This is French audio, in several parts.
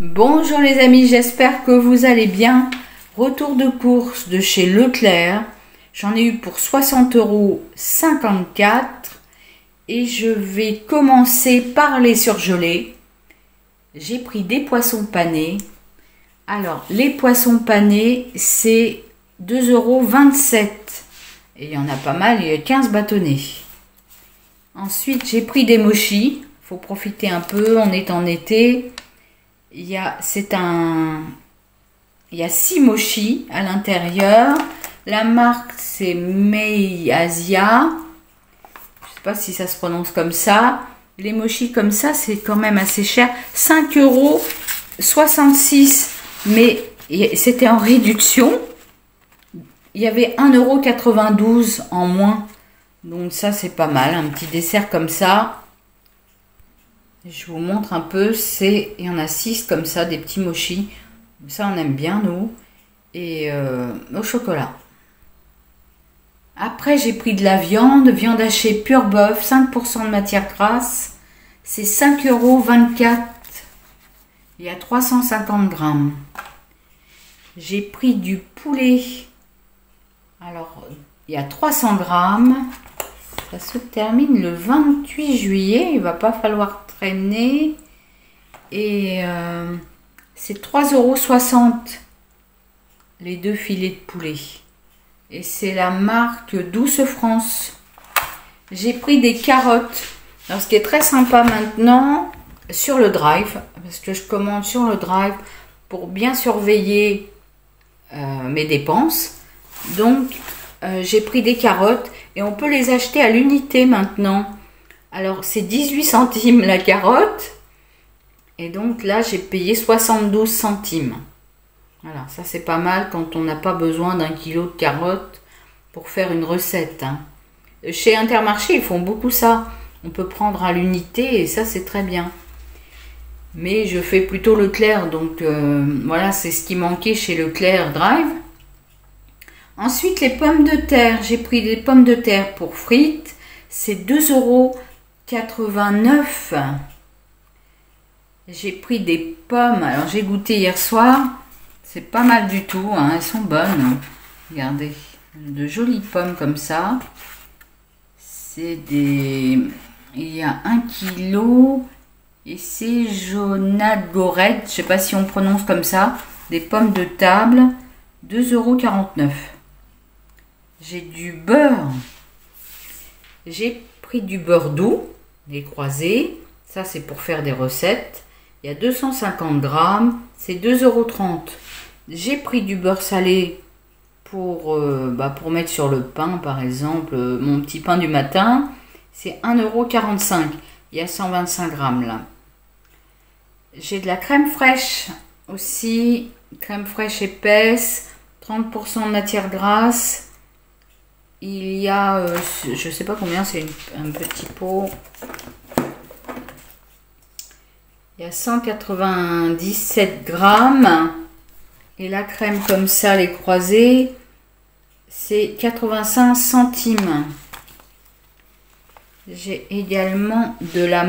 Bonjour les amis, j'espère que vous allez bien. Retour de course de chez Leclerc. J'en ai eu pour 60,54 € et je vais commencer par les surgelés. J'ai pris des poissons panés. Alors, les poissons panés, c'est 2,27 € et il y en a pas mal, il y a 15 bâtonnets. Ensuite, j'ai pris des mochis. Il faut profiter un peu, on est en été. Il y a 6 mochis à l'intérieur. La marque, c'est Mei Asia. Je ne sais pas si ça se prononce comme ça. Les mochis comme ça, c'est quand même assez cher. 5,66 €. Mais c'était en réduction. Il y avait 1,92 € en moins. Donc ça, c'est pas mal. Un petit dessert comme ça. Je vous montre un peu. Il y en a 6 comme ça, des petits mochis. Ça, on aime bien, nous. Et au chocolat. Après, j'ai pris de la viande hachée pur bœuf, 5% de matière grasse. C'est 5,24 €. Il y a 350 grammes. J'ai pris du poulet. Alors, il y a 300 grammes. Ça se termine le 28 juillet. Il va pas falloir traîner. Et c'est 3,60 € les 2 filets de poulet. Et c'est la marque Douce France. J'ai pris des carottes. Alors, ce qui est très sympa maintenant, sur le drive, parce que je commande sur le drive pour bien surveiller mes dépenses. Donc, j'ai pris des carottes et on peut les acheter à l'unité maintenant. Alors, c'est 18 centimes la carotte. Et donc là, j'ai payé 72 centimes. Voilà, ça c'est pas mal quand on n'a pas besoin d'1 kilo de carottes pour faire une recette. Hein. Chez Intermarché, ils font beaucoup ça. On peut prendre à l'unité et ça, c'est très bien. Mais je fais plutôt Leclerc, donc voilà, c'est ce qui manquait chez Leclerc Drive. Ensuite, les pommes de terre. J'ai pris des pommes de terre pour frites. C'est 2,89 €. J'ai pris des pommes. Alors, j'ai goûté hier soir. C'est pas mal du tout. Hein, elles sont bonnes. Regardez. De jolies pommes comme ça. C'est des... Il y a 1 kilo. Et c'est Jonagoret. Je sais pas si on prononce comme ça. Des pommes de table. 2,49 €. J'ai du beurre. J'ai pris du beurre doux, les croisés. Ça, c'est pour faire des recettes. Il y a 250 grammes. C'est 2,30 €. J'ai pris du beurre salé pour mettre sur le pain, par exemple. Mon petit pain du matin, c'est 1,45 €. Il y a 125 grammes là. J'ai de la crème fraîche aussi. Crème fraîche épaisse. 30% de matière grasse. Il y a, je ne sais pas combien, c'est un petit pot. Il y a 197 grammes. Et la crème comme ça, les croisés, c'est 85 centimes. J'ai également de la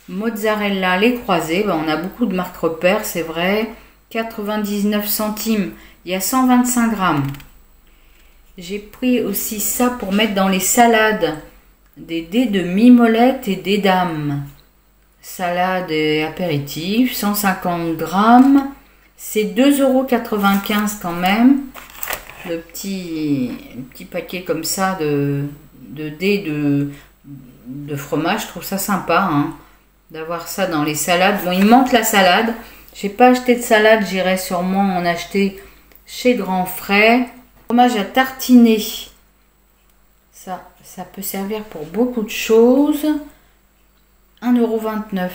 mozzarella, les croisés. Ben, on a beaucoup de marques repères, c'est vrai. 99 centimes. Il y a 125 grammes. J'ai pris aussi ça pour mettre dans les salades. Des dés de mimolette et des dames. Salade et apéritif. 150 grammes. C'est 2,95 € quand même. Le petit paquet comme ça de dés de fromage. Je trouve ça sympa hein, d'avoir ça dans les salades. Bon, il manque la salade. J'ai pas acheté de salade. J'irai sûrement en acheter chez Grand Frais. Fromage à tartiner, ça peut servir pour beaucoup de choses. 1,29 €.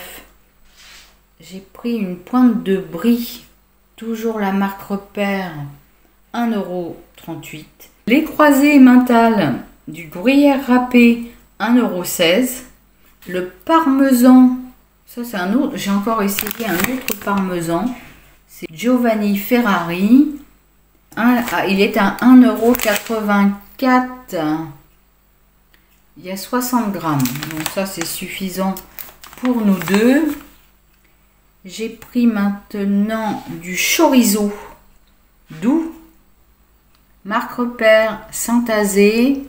J'ai pris une pointe de brie, toujours la marque repère, 1,38 €. Les croisés mentales du gruyère râpé, 1,16 €. Le parmesan, ça c'est un autre, j'ai encore essayé un autre parmesan, c'est Giovanni Ferrari. Il est à 1,84 €. Il y a 60 grammes. Donc ça, c'est suffisant pour nous deux. J'ai pris maintenant du chorizo doux, marque Repère Saint-Azé,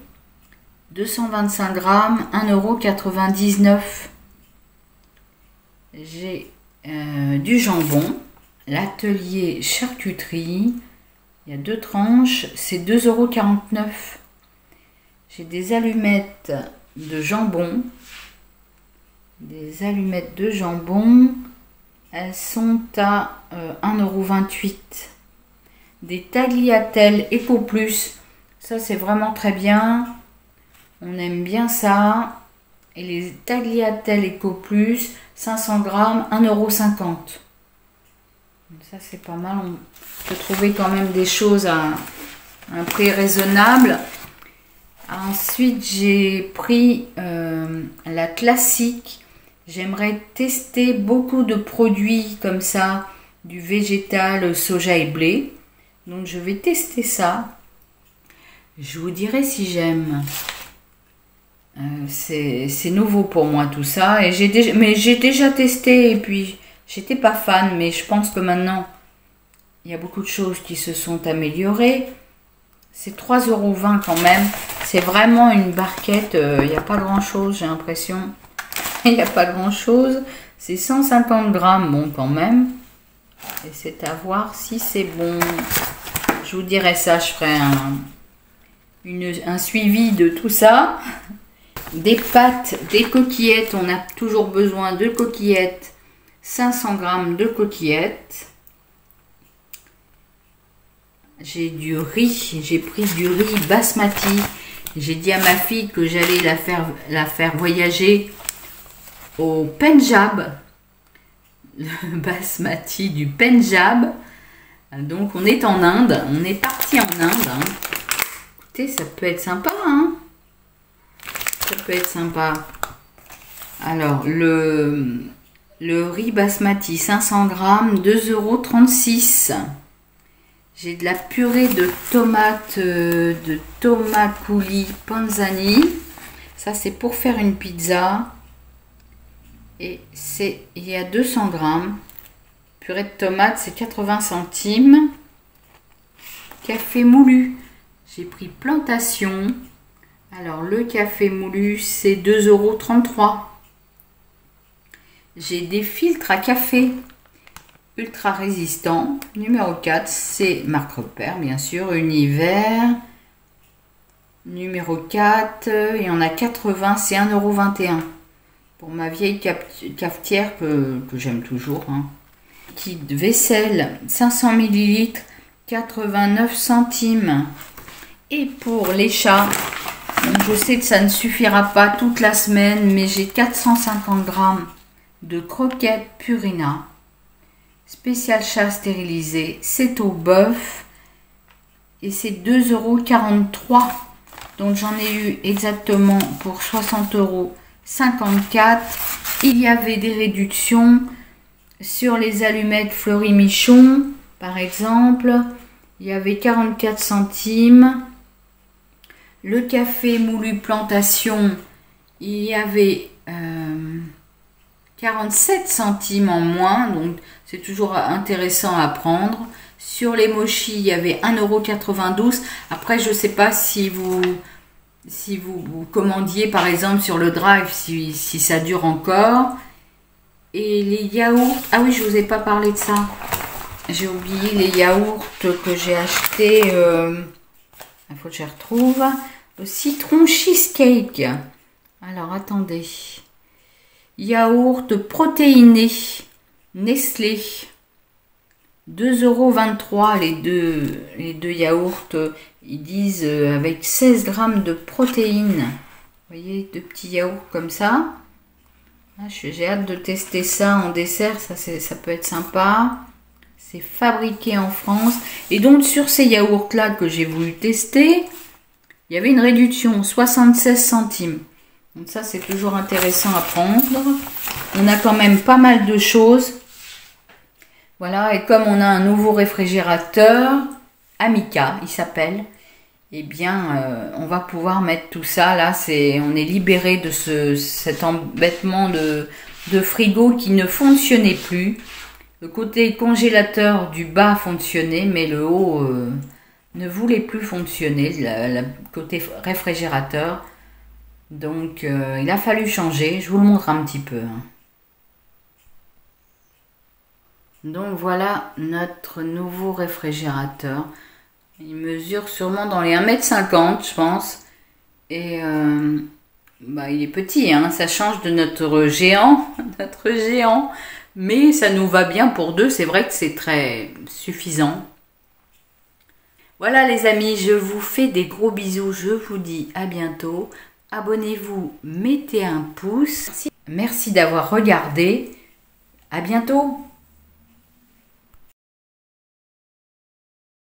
225 grammes, 1,99 €. J'ai du jambon, l'atelier charcuterie, il y a 2 tranches, c'est 2,49 €. J'ai des allumettes de jambon, elles sont à 1,28 €. Des tagliatelles Eco Plus, ça c'est vraiment très bien, on aime bien ça. Et les tagliatelles Eco Plus, 500 grammes, 1,50 €. Ça c'est pas mal, on peut trouver quand même des choses à un prix raisonnable. Ensuite j'ai pris la classique. J'aimerais tester beaucoup de produits comme ça, du végétal, soja et blé. Donc je vais tester ça. Je vous dirai si j'aime. C'est nouveau pour moi tout ça. Et j'ai déjà testé et puis j'étais pas fan. Mais je pense que maintenant, il y a beaucoup de choses qui se sont améliorées. C'est 3,20 € quand même. C'est vraiment une barquette. Il n'y a pas grand chose, j'ai l'impression. Il n'y a pas grand chose. C'est 150 grammes, bon quand même. Et c'est à voir si c'est bon. Je vous dirai ça, je ferai un suivi de tout ça. Des pâtes, des coquillettes. On a toujours besoin de coquillettes. 500 grammes de coquillettes. J'ai du riz. J'ai pris du riz basmati. J'ai dit à ma fille que j'allais la faire voyager au Pendjab, le basmati du Pendjab. Donc on est en Inde, on est parti en Inde. Hein. Écoutez, ça peut être sympa, hein. Ça peut être sympa. Alors le riz basmati, 500 grammes, 2,36 €. J'ai de la purée de tomates de Tomaculli Panzani. Ça c'est pour faire une pizza. Et il y a 200 grammes. Purée de tomates, c'est 80 centimes. Café moulu. J'ai pris Plantation. Alors, le café moulu, c'est 2,33 €. J'ai des filtres à café ultra résistants. Numéro 4, c'est marque Repère, bien sûr. Univers. Numéro 4, il y en a 80, c'est 1,21 €. Pour ma vieille cafetière que j'aime toujours. Hein. Kit vaisselle, 500 ml, 89 centimes. Et pour les chats, je sais que ça ne suffira pas toute la semaine, mais j'ai 450 grammes de croquettes Purina. Spécial chat stérilisé, c'est au bœuf. Et c'est 2,43 €. Donc j'en ai eu exactement pour 60,54 €. Il y avait des réductions sur les allumettes Fleury Michon, par exemple. Il y avait 44 centimes. Le café moulu Plantation, il y avait 47 centimes en moins. Donc c'est toujours intéressant à prendre. Sur les mochis, il y avait 1,92 €. Après, je ne sais pas si vous commandiez par exemple sur le drive, si ça dure encore. Et les yaourts, ah oui, je ne vous ai pas parlé de ça. J'ai oublié les yaourts que j'ai achetés. Il faut que je les retrouve. Le citron cheesecake. Alors, attendez. Yaourt protéiné. Nestlé. 2,23 €. Les deux yaourts, ils disent avec 16 grammes de protéines. Vous voyez, deux petits yaourts comme ça. J'ai hâte de tester ça en dessert. Ça peut être sympa. C'est fabriqué en France. Et donc, sur ces yaourts-là que j'ai voulu tester, il y avait une réduction, 76 centimes. Donc ça, c'est toujours intéressant à prendre. On a quand même pas mal de choses. Voilà, et comme on a un nouveau réfrigérateur, Amica, il s'appelle, eh bien, on va pouvoir mettre tout ça. Là, on est libéré de cet embêtement de frigo qui ne fonctionnait plus. Le côté congélateur du bas fonctionnait, mais le haut ne voulait plus fonctionner, le côté réfrigérateur. Donc il a fallu changer, je vous le montre un petit peu. Donc voilà notre nouveau réfrigérateur. Il mesure sûrement dans les 1,50 m, je pense. Et il est petit, hein, ça change de notre géant, mais ça nous va bien pour deux, c'est vrai que c'est très suffisant. Voilà les amis, je vous fais des gros bisous, je vous dis à bientôt. Abonnez-vous, mettez un pouce. Merci d'avoir regardé. À bientôt.